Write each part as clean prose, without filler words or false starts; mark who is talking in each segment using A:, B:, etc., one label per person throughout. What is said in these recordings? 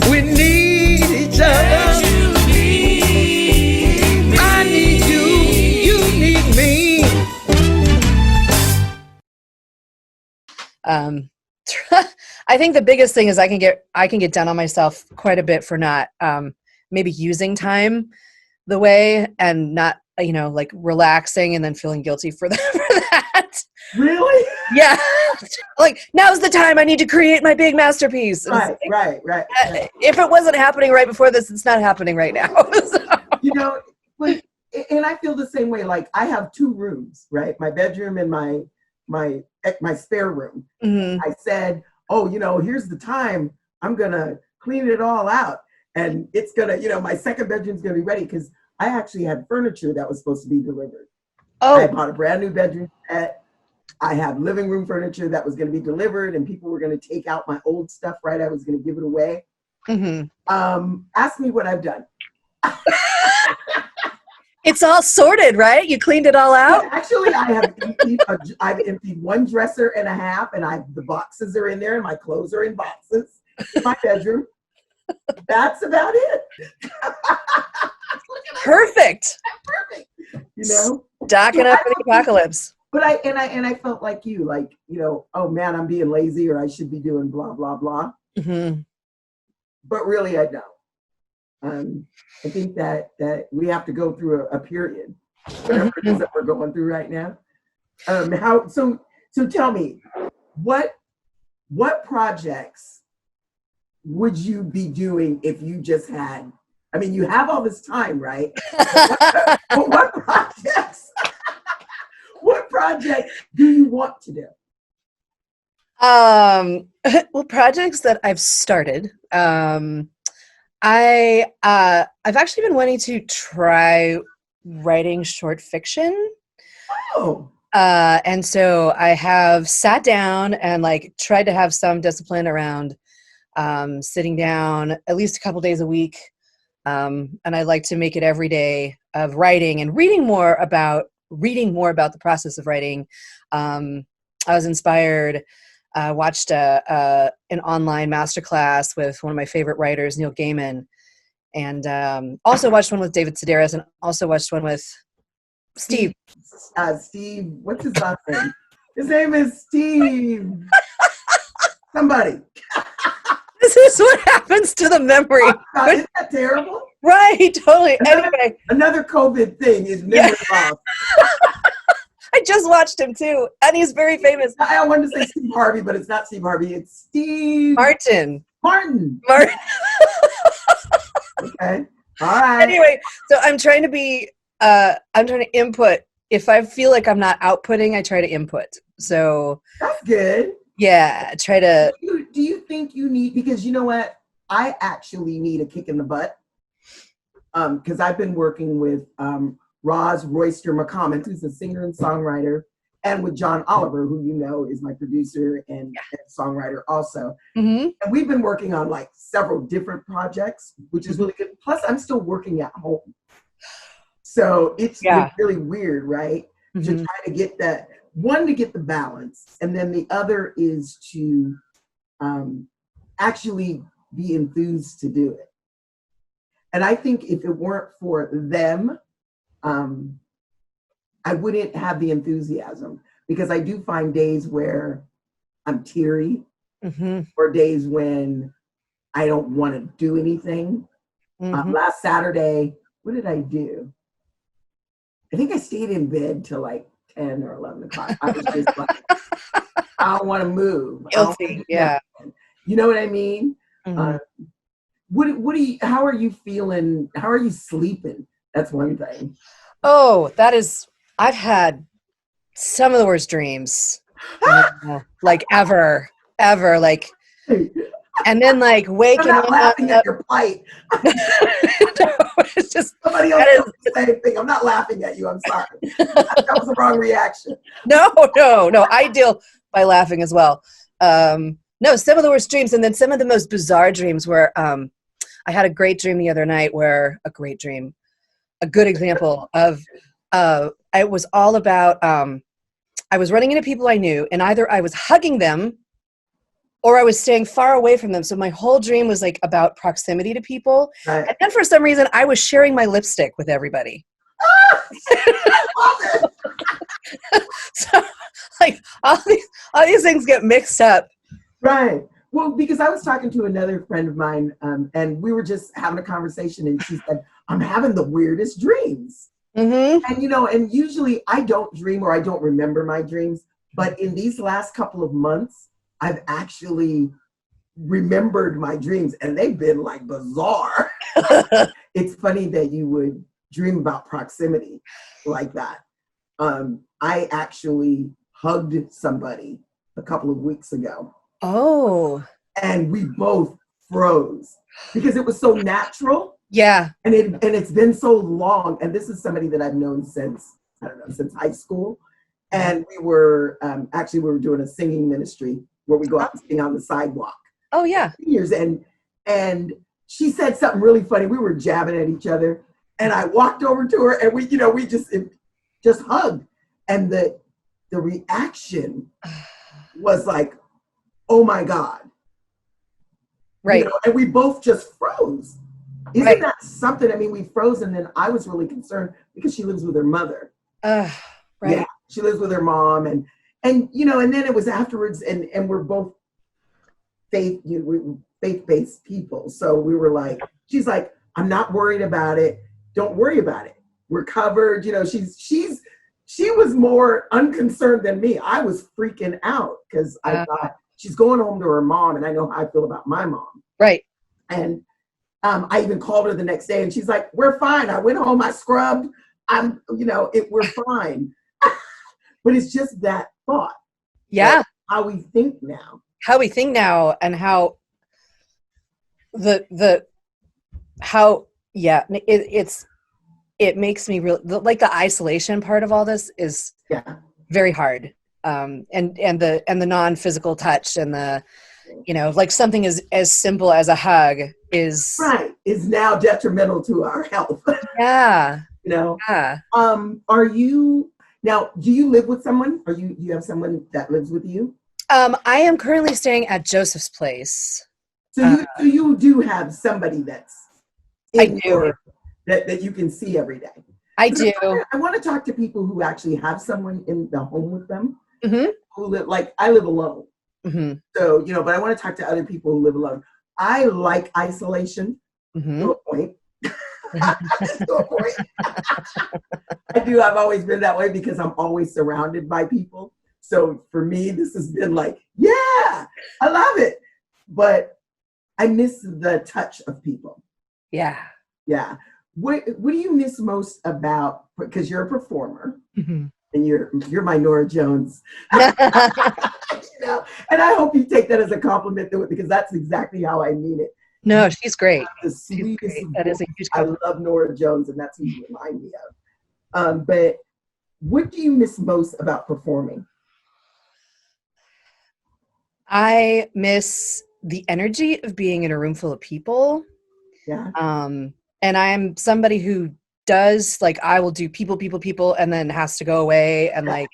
A: We need each other. I need you. You need me.
B: I think the biggest thing is I can get down on myself quite a bit for not maybe using time the way and not like relaxing and then feeling guilty for that.
A: Really?
B: Yeah. Like, now's the time I need to create my big masterpiece.
A: Right.
B: If it wasn't happening right before this, it's not happening right now. So.
A: And I feel the same way. Like, I have 2 rooms, right? My bedroom and my spare room.
B: Mm-hmm.
A: I said, here's the time I'm gonna clean it all out, and it's gonna, my second bedroom's gonna be ready, because I actually had furniture that was supposed to be delivered.
B: Oh.
A: I bought a brand new bedroom set. I have living room furniture that was going to be delivered, and people were going to take out my old stuff, right? I was going to give it away.
B: Mm-hmm.
A: Ask me what I've done.
B: It's all sorted, right? You cleaned it all out?
A: Yeah, actually, I've emptied 1 dresser and a half, and the boxes are in there, and my clothes are in boxes in my bedroom. That's about it.
B: Perfect.
A: Perfect.
B: Stocking up for the apocalypse.
A: But I felt like you, oh man, I'm being lazy, or I should be doing blah, blah, blah.
B: Mm-hmm.
A: But really, I don't. I think that we have to go through a period, whatever it is that we're going through right now. So tell me, what projects would you be doing if you just had, you have all this time, right? But what projects? What project do you want to do?
B: Well, projects that I've started. I've actually been wanting to try writing short fiction.
A: Oh.
B: And so I have sat down and tried to have some discipline around sitting down at least a couple days a week. And I like to make it every day of writing and reading more about the process of writing. I was inspired. Watched an online masterclass with one of my favorite writers, Neil Gaiman, and also watched one with David Sedaris, and also watched one with Steve.
A: Steve, what's his last name? His name is Steve. Somebody.
B: This is what happens to the memory.
A: Oh, God, isn't that terrible?
B: Right, totally.
A: Another COVID thing is memory loss.
B: I just watched him too, and he's very famous.
A: I wanted to say Steve Harvey, but it's not Steve Harvey. It's Steve
B: Martin.
A: Okay. All right.
B: Anyway, so I'm trying to input. If I feel like I'm not outputting, I try to input. So
A: that's good.
B: Yeah, try to.
A: Do you think you need, because you know what? I actually need a kick in the butt. Because I've been working with Roz Royster McCommon, who's a singer and songwriter, and with John Oliver, who you know is my producer and songwriter also.
B: Mm-hmm.
A: And we've been working on several different projects, which is really good. Plus, I'm still working at home. So it's really weird, right? Mm-hmm. To try to get that, one, to get the balance, and then the other is to actually be enthused to do it. And I think if it weren't for them, I wouldn't have the enthusiasm, because I do find days where I'm teary,
B: mm-hmm.
A: or days when I don't want to do anything.
B: Mm-hmm.
A: Last Saturday, what did I do? I think I stayed in bed till 10 or 11 o'clock. I was just I don't want to move.
B: Guilty, yeah.
A: You know what I mean?
B: Mm-hmm.
A: How are you feeling? How are you sleeping? That's one thing.
B: Oh, I've had some of the worst dreams, ever, and then waking
A: up. I'm not laughing at your plight.
B: No, it's just
A: somebody else does the same thing. I'm not laughing at you. I'm sorry. That was the wrong reaction.
B: No. I deal by laughing as well. No, some of the worst dreams, and then some of the most bizarre dreams where I had a great dream the other night a good example of it was all about I was running into people I knew, and either I was hugging them or I was staying far away from them. So my whole dream was like about proximity to people.
A: Right.
B: And then for some reason, I was sharing my lipstick with everybody.
A: I love it.
B: So like all these things get mixed up.
A: Right. Well, because I was talking to another friend of mine, and we were just having a conversation, and she said, I'm having the weirdest dreams.
B: Mm-hmm.
A: And, and usually I don't dream or I don't remember my dreams. But in these last couple of months, I've actually remembered my dreams, and they've been like bizarre. It's funny that you would dream about proximity like that. I actually hugged somebody a couple of weeks ago.
B: Oh.
A: And we both froze because it was so natural.
B: Yeah.
A: And it's been so long. And this is somebody that I've known since high school. And we were doing a singing ministry where we go out and sing on the sidewalk.
B: Oh yeah.
A: And she said something really funny. We were jabbing at each other, and I walked over to her, and we just hugged. And the reaction was like, oh my God.
B: Right.
A: And we both just froze. Isn't
B: Right.
A: that something? I mean, we froze, and then I was really concerned because she lives with her mother.
B: Right.
A: Yeah, she lives with her mom, and then it was afterwards, and we're both faith-based people. So we were like, she's like, I'm not worried about it. Don't worry about it. We're covered. She was more unconcerned than me. I was freaking out because I thought she's going home to her mom, and I know how I feel about my mom.
B: Right.
A: And I even called her the next day, and she's like, we're fine. I went home, I scrubbed. We're fine. But it's just that thought.
B: Yeah.
A: Like how we think now.
B: And how it makes me real, like the isolation part of all this is very hard. And the non-physical touch and the, like something as simple as a hug is
A: now detrimental to our health.
B: Yeah.
A: Yeah. Do you live with someone? You have someone that lives with you?
B: I am currently staying at Joseph's place.
A: So you do have somebody that's that you can see every day.
B: I do.
A: I want to talk to people who actually have someone in the home with them.
B: Mm-hmm.
A: Who live, like I live alone.
B: Mm-hmm.
A: So, but I want to talk to other people who live alone. I like isolation to a point. To a point. I do. I've always been that way because I'm always surrounded by people. So for me, this has been like, yeah, I love it. But I miss the touch of people.
B: Yeah.
A: Yeah. What do you miss most about, because you're a performer,
B: mm-hmm.
A: and you're my Nora Jones. And I hope you take that as a compliment, because that's exactly how I mean it.
B: No, she's great.
A: The sweetest.
B: That is a huge
A: compliment. I love Nora Jones, and that's who you remind me of. But what do you miss most about performing?
B: I miss the energy of being in a room full of people.
A: Yeah.
B: And I'm somebody who does, like, I will do people, and then has to go away and like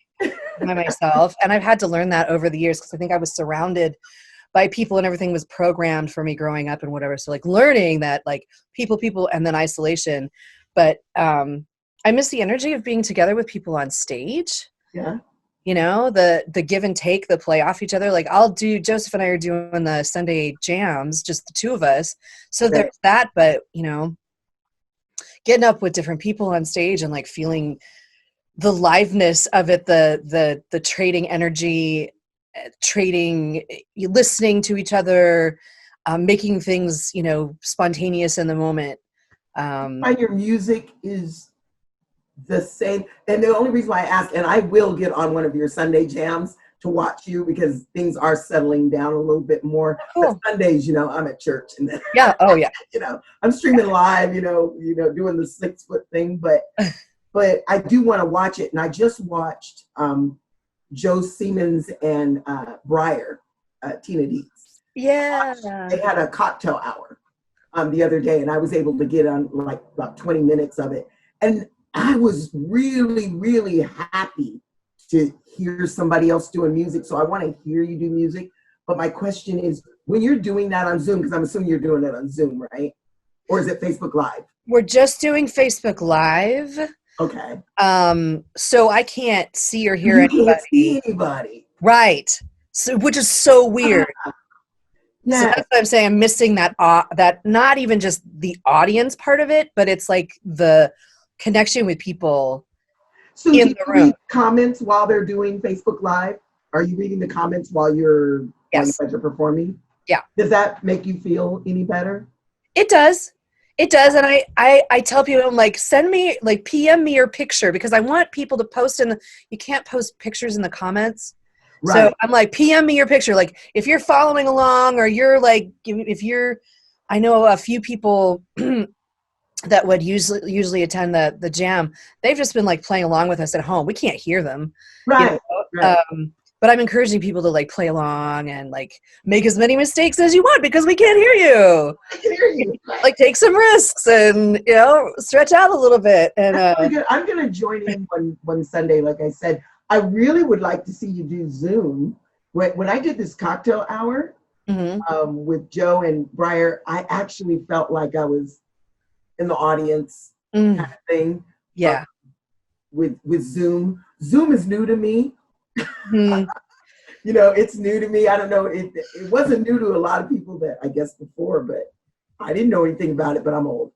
B: by myself. And I've had to learn that over the years because I think I was surrounded by people and everything was programmed for me growing up and whatever. So like learning that like people, and then isolation. But I miss the energy of being together with people on stage.
A: Yeah.
B: The give and take, the play off each other. Like Joseph and I are doing the Sunday jams, just the two of us. So there's that, but getting up with different people on stage and like feeling the liveness of it, the trading energy, listening to each other, making things, spontaneous in the moment.
A: And your music is the same. And the only reason why I ask, and I will get on one of your Sunday jams to watch you because things are settling down a little bit more.
B: Cool.
A: But Sundays, I'm at church, and then I'm streaming live, doing the 6-foot thing, but I do want to watch it. And I just watched Joe Siemens and Breyer, Tina Dietz.
B: Yeah.
A: They had a cocktail hour the other day, and I was able to get on like about 20 minutes of it. And I was really, really happy to hear somebody else doing music. So I want to hear you do music, But my question is, when you're doing that on Zoom, because I'm assuming you're doing it on Zoom, right? Or is it Facebook Live?
B: We're just doing Facebook Live.
A: Okay.
B: So I can't see or hear
A: You
B: anybody.
A: can't see anybody.
B: Right. So, which is so weird.
A: Yeah.
B: So that's what I'm saying. I'm missing that not even just the audience part of it, but it's like the connection with people
A: So
B: in
A: do
B: the
A: you
B: room.
A: read comments while they're doing Facebook Live? Are you reading the comments while you
B: Yes.
A: guys are performing?
B: Yeah.
A: Does that make you feel any better?
B: It does. It does. And I tell people, I'm like, send me, like, PM me your picture, because I want people to post you can't post pictures in the comments.
A: Right.
B: So I'm like, PM me your picture. Like, if you're following along, or you're like, I know a few people that would usually attend the jam. They've just been like playing along with us at home. We can't hear them.
A: Right. Right.
B: But I'm encouraging people to like play along and like make as many mistakes as you want, because we can't hear you.
A: I can hear you.
B: Like, take some risks and, stretch out a little bit. And
A: I'm gonna join in one Sunday. Like I said, I really would like to see you do Zoom. When I did this cocktail hour with Joe and Briar, I actually felt like I was in the audience kind of thing.
B: Yeah.
A: With Zoom. Zoom is new to me.
B: Mm-hmm.
A: It's new to me. I don't know. It wasn't new to a lot of people that I guess before, but I didn't know anything about it, but I'm old.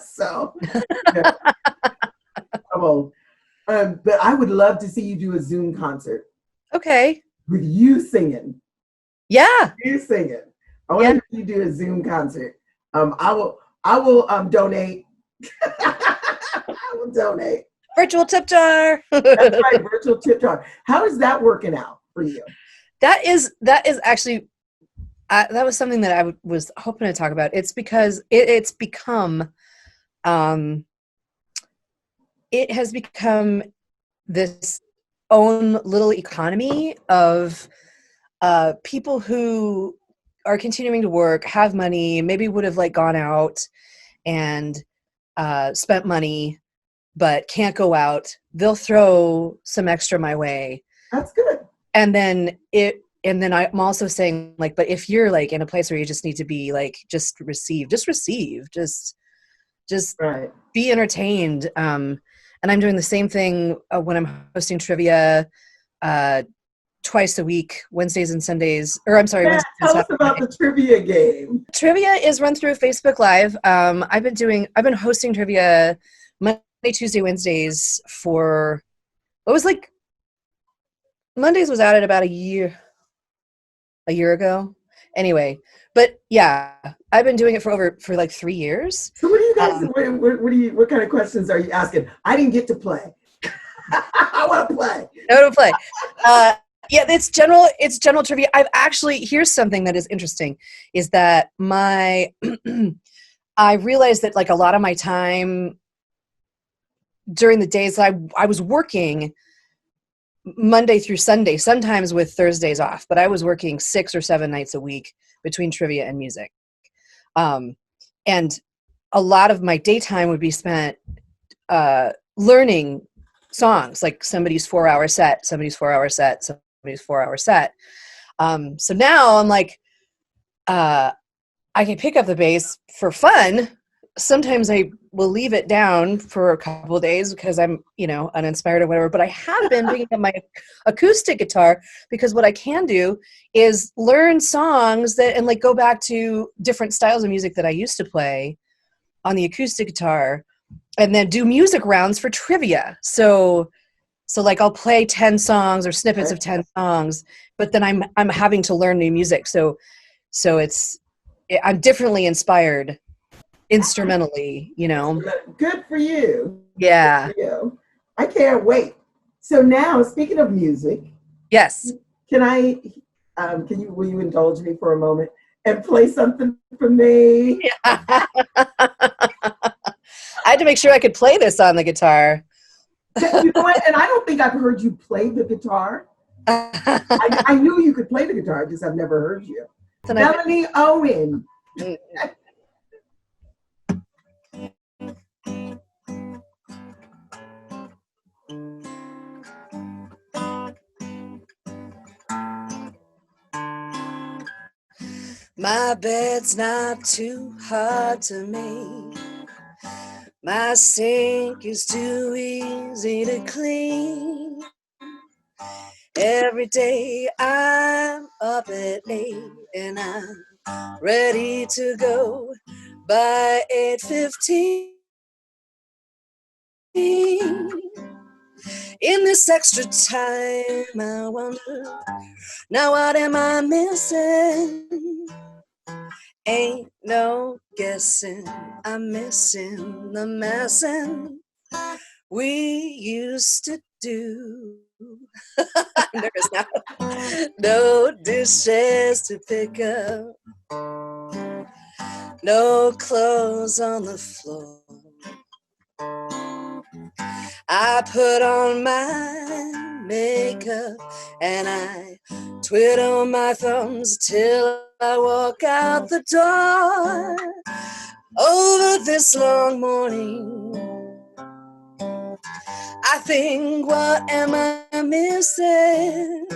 A: So I'm old. But I would love to see you do a Zoom concert.
B: Okay.
A: With you singing.
B: Yeah.
A: You singing. I want to see you do a Zoom concert. I will donate. I will donate.
B: Virtual tip jar.
A: That's right, virtual tip jar. How is that working out for you?
B: That is actually, that was something that I was hoping to talk about. It's because it's become, it has become this own little economy of people who are continuing to work, have money, maybe would have like gone out and spent money, but can't go out. They'll throw some extra my way.
A: That's good.
B: And then I'm also saying, like, but if you're like in a place where you just need to be like, just receive, just
A: right.
B: Be entertained. And I'm doing the same thing when I'm hosting trivia twice a week, Wednesdays and Sundays, or I'm sorry.
A: Yeah, tell us about the trivia game.
B: Trivia is run through Facebook Live. I've been hosting trivia Monday, Tuesday, Wednesdays for, it was like, Mondays was added about a year ago. Anyway, but yeah, I've been doing it for like 3 years.
A: So what do you guys, what kind of questions are you asking? I didn't get to play. I want to play.
B: I want to play. Yeah, it's general trivia. Here's something that is interesting, is that I realized that like a lot of my time during the days that I was working Monday through Sunday, sometimes with Thursdays off, but I was working 6 or 7 nights a week between trivia and music. And a lot of my daytime would be spent learning songs, like somebody's 4-hour set, somebody's 4-hour set, somebody's 4-hour set. So now I'm like, I can pick up the bass for fun. Sometimes I will leave it down for a couple of days because I'm, uninspired or whatever, but I have been picking up my acoustic guitar, because what I can do is learn songs and like go back to different styles of music that I used to play on the acoustic guitar, and then do music rounds for trivia. So like I'll play 10 songs or snippets of 10 songs, but then I'm having to learn new music. So I'm differently inspired instrumentally,
A: Good for you.
B: Yeah.
A: Good for you. I can't wait. So now, speaking of music,
B: Yes.
A: will you indulge me for a moment and play something for me?
B: I had to make sure I could play this on the guitar.
A: You know what? And I don't think I've heard you play the guitar. I knew you could play the guitar, just I've never heard you. Melanie Owen.
B: My bed's not too hard to make. My sink is too easy to clean. Every day I'm up at 8 and I'm ready to go by 8:15. In this extra time, I wonder, now what am I missing? Ain't no guessing, I'm missing the messing we used to do. I'm nervous now. No dishes to pick up, no clothes on the floor. I put on my makeup and I twiddle my thumbs till I walk out the door. Over this long morning, I think, what am I missing?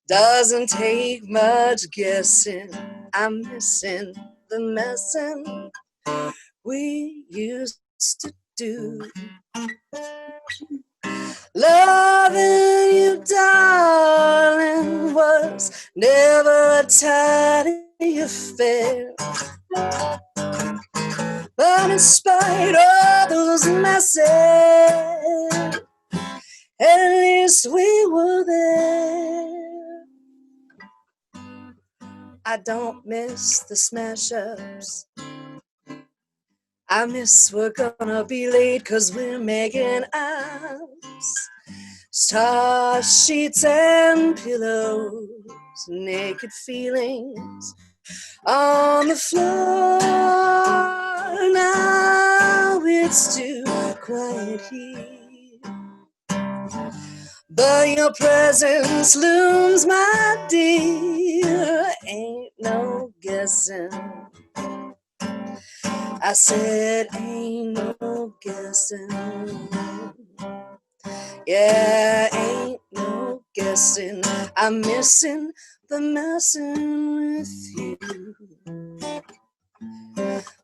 B: Doesn't take much guessing. I'm missing the messing we used to do. Loving you, darling, was never a tidy affair. But in spite of those messes, at least we were there. I don't miss the smash-ups. I miss we're gonna be late 'cause we're making out. Star sheets and pillows, naked feelings on the floor. Now it's too quiet here, but your presence looms, my dear. Ain't no guessing. I said, ain't no guessing. Yeah, ain't no guessing. I'm missing the messing with you.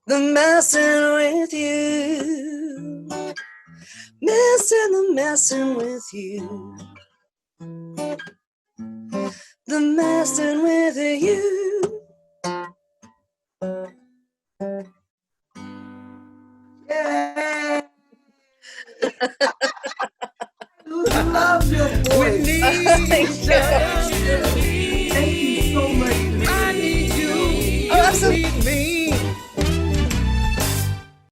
B: The messing with you. Missing the messing with you. The messing with you.
A: Yay! Love your voice.
B: Thank you.
A: Thank you so much.
C: I need you.
B: Oh, absolutely.
C: Need me.